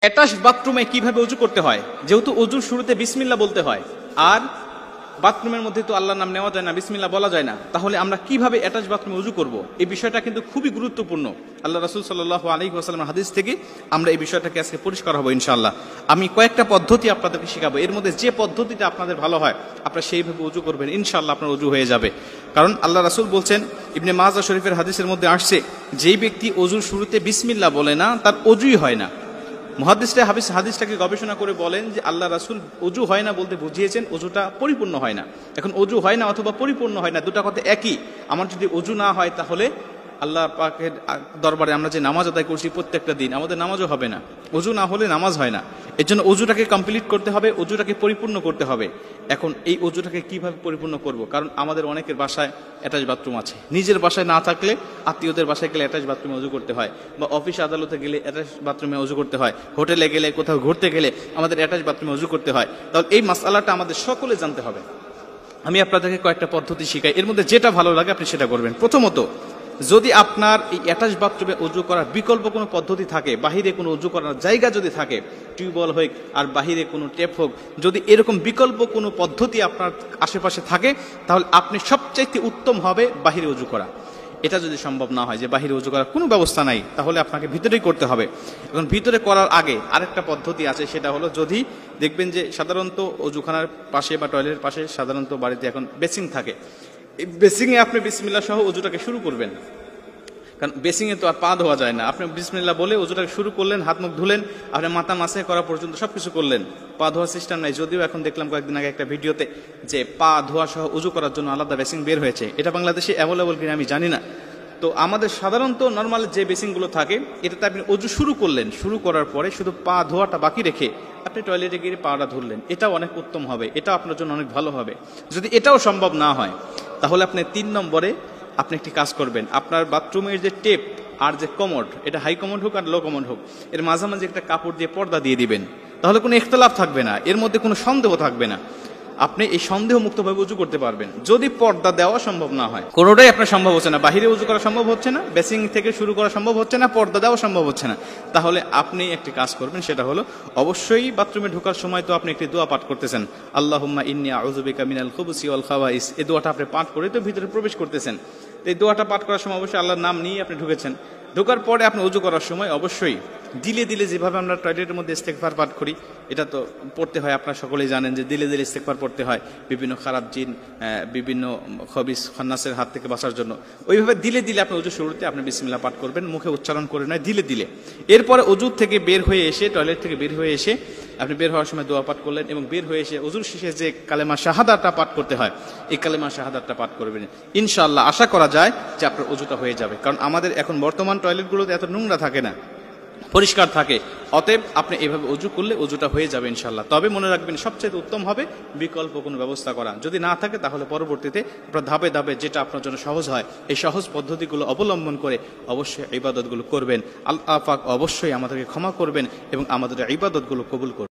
Attach বাথরুমে কিভাবে উজু করতে হয়? যেহেতু উজুর শুরুতে বিসমিল্লাহ বলতে হয়, আর বাথরুমের মধ্যে তো আল্লাহর নাম নেওয়া যায় না, বিসমিল্লাহ বলা যায় না, তাহলে আমরা কিভাবে অ্যাটাচ বাথরুমে উজু করব? এই বিষয়টা কিন্তু খুবই গুরুত্বপূর্ণ। আল্লাহ রাসূল সাল্লাল্লাহু আলাইহি ওয়াসাল্লামের হাদিস থেকে আমরা এই বিষয়টাকে আজকে পরিষ্কার হবো ইনশাআল্লাহ। আমি কয়েকটা পদ্ধতি আপনাদেরকে শেখাবো, এর মধ্যে যে পদ্ধতিটা আপনাদের ভালো হয় আপনারা সেইভাবে উজু করবেন, ইনশাআল্লাহ আপনার উজু হয়ে যাবে। কারণ আল্লাহ রাসূল বলছেন, ইবনে মাজাহ শরীফের হাদিসের মধ্যে আসছে, যেই ব্যক্তি উজুর শুরুতে বিসমিল্লাহ বলে না তার উজুই হয় না। মুহাদ্দিসরা হাদিসটাকে গবেষণা করে বলেন যে আল্লাহ রাসূল উজু হয় না বলতে বুঝিয়েছেন উজুটা পরিপূর্ণ হয় না। এখন উজু হয় না অথবা পরিপূর্ণ হয় না, দুটা কথা একই। আমার যদি উজু না হয় তাহলে আল্লাহ পাকের দরবারে আমরা যে নামাজ আদায় করছি প্রত্যেকটা দিন, আমাদের নামাজও হবে না। উজু না হলে নামাজ হয় না। এর জন্য উজুটাকে কমপ্লিট করতে হবে, উজুটাকে পরিপূর্ণ করতে হবে। এখন এই উজুটাকে কিভাবে পরিপূর্ণ করব? কারণ আমাদের অনেকের বাসায় অ্যাটাচ বাথরুম আছে, নিজের বাসায় না থাকলে আত্মীয়দের বাসায় গেলে অ্যাটাচ বাথরুমে উজু করতে হয়, বা অফিস আদালতে গেলে অ্যাটাচ বাথরুমে উজু করতে হয়, হোটেলে গেলে কোথাও ঘুরতে গেলে আমাদের অ্যাটাচ বাথরুমে উজু করতে হয়। তাহলে এই মাসআলাটা আমাদের সকলে জানতে হবে। আমি আপনাদেরকে কয়েকটা পদ্ধতি শিখাই, এর মধ্যে যেটা ভালো লাগে আপনি সেটা করবেন। প্রথমত, যদি আপনার এই অ্যাটাচ বাথরুমে উজু করার বিকল্প কোনো পদ্ধতি থাকে, বাহিরে কোনো উজু করার জায়গা যদি থাকে, টিউবওয়েল হোক আর বাহিরে কোনো টেপ হোক, যদি এরকম বিকল্প কোনো পদ্ধতি আপনার আশেপাশে থাকে, তাহলে আপনি সবচাইতে উত্তম হবে বাহিরে উজু করা। এটা যদি সম্ভব না হয় যে বাহিরে উজু করার কোনো ব্যবস্থা নাই, তাহলে আপনাকে ভিতরেই করতে হবে। এখন ভিতরে করার আগে আরেকটা পদ্ধতি আছে, সেটা হলো, যদি দেখবেন যে সাধারণত অজুখানার পাশে বা টয়লেটের পাশে সাধারণত বাড়িতে এখন বেসিং থাকে, এই বেসিংয়ে আপনি বিসমিল্লাহ সহ উজুটাকে শুরু করবেন। কারণ বেসিংয়ে তো আর পা ধোয়া যায় না, আপনি বিসমিল্লাহ বলে উজুটাকে শুরু করলেন, হাত মুখ ধুলেন, আপনি মাথা মাসাই করা পর্যন্ত সবকিছু করলেন, পা ধোয়ার সিস্টেম নাই। যদিও এখন দেখলাম কয়েকদিন আগে একটা ভিডিওতে যে পা ধোয়া সহ উজু করার জন্য আলাদা বেসিং বের হয়েছে, এটা বাংলাদেশে অ্যাভেলেবল কিনা আমি জানি না। তো আমাদের সাধারণত নর্মাল যে বেসিংগুলো থাকে, এটাতে আপনি উজু শুরু করলেন, শুরু করার পরে শুধু পা ধোয়াটা বাকি রেখে আপনি টয়লেটে গিয়ে পাটা ধরলেন, এটাও অনেক উত্তম হবে, এটা আপনার জন্য অনেক ভালো হবে। যদি এটাও সম্ভব না হয়, তাহলে আপনি 3 নম্বরে আপনি একটি কাজ করবেন, আপনার বাথরুমের যে টেপ আর যে কমোড, এটা হাই কমোড হোক আর লো কমোড হোক, এর মাঝামাঝি একটা কাপড় দিয়ে পর্দা দিয়ে দিবেন। তাহলে কোনো ইখতিলাফ থাকবে না, এর মধ্যে কোনো সন্দেহ থাকবে না, আপনি এই সন্দেহ মুক্তভাবে উজু করতে পারবেন। যদি পর্দা দেওয়া সম্ভব না হয়, কোনোটাই আপনার সম্ভব হচ্ছে না, বাহিরে উজু করা সম্ভব হচ্ছে না, বেসিং থেকে শুরু করা সম্ভব হচ্ছে না, পর্দা দেওয়া সম্ভব হচ্ছে না, তাহলে আপনি একটি কাজ করবেন, সেটা হলো অবশ্যই বাথরুমে ঢোকার সময় তো আপনি একটি দোয়া পাঠ করতেছেন, আল্লাহুম্মা ইন্নী আউযু বিকা মিনাল খুবুসি ওয়াল খাবাইস। এই দোয়াটা আপনি পাঠ করে তো ভিতরে প্রবেশ করতেছেন। এই দোয়াটা পাঠ করার সময় অবশ্যই আল্লাহর নাম নিয়ে আপনি ঢুকেছেন। ঢোকার পরে আপনি উজু করার সময় অবশ্যই দিলে দিলে, যেভাবে আমরা টয়লেটের মধ্যে ইস্তেগফার পাঠ করি, এটা তো পড়তে হয়, আপনারা সকলেই জানেন যে দিলে দিলে ইস্তেগফার পড়তে হয় বিভিন্ন খারাপ জিন, বিভিন্ন খবিস খান্নাসের হাত থেকে বাঁচার জন্য। ওইভাবে দিলে দিলে আপনি উজু শুরুতে আপনি বিসমিল্লাহ পাঠ করবেন, মুখে উচ্চারণ করে নয়, দিলে দিলে। এরপরে উজু থেকে বের হয়ে এসে, টয়লেট থেকে বের হয়ে এসে আপনি বের হওয়ার সময় দোয়া পাঠ করলেন, এবং বের হয়ে এসে উজুর শেষে যে কালেমা শাহাদাতটা পাঠ করতে হয়, এই কালেমা শাহাদাতটা পাঠ করবেন। ইনশাআল্লাহ আশা করা যায় যে আপনার উজুটা হয়ে যাবে। কারণ আমাদের এখন বর্তমান টয়লেটগুলোতে এত নোংরা থাকে না, পরিষ্কার থাকে। অতএব আপনি এইভাবে উজু করলে উজুটা হয়ে যাবে ইনশাআল্লাহ। তবে মনে রাখবেন, সবচেয়ে উত্তম হবে বিকল্প কোনো ব্যবস্থা করা। যদি না থাকে তাহলে পরবর্তীতে আপনার ধাপে ধাপে যেটা আপনার জন্য সহজ হয়, এই সহজ পদ্ধতিগুলো অবলম্বন করে অবশ্যই ইবাদতগুলো করবেন। আল্লাহ পাক অবশ্যই আমাদেরকে ক্ষমা করবেন এবং আমাদের ইবাদতগুলো কবুল করবেন।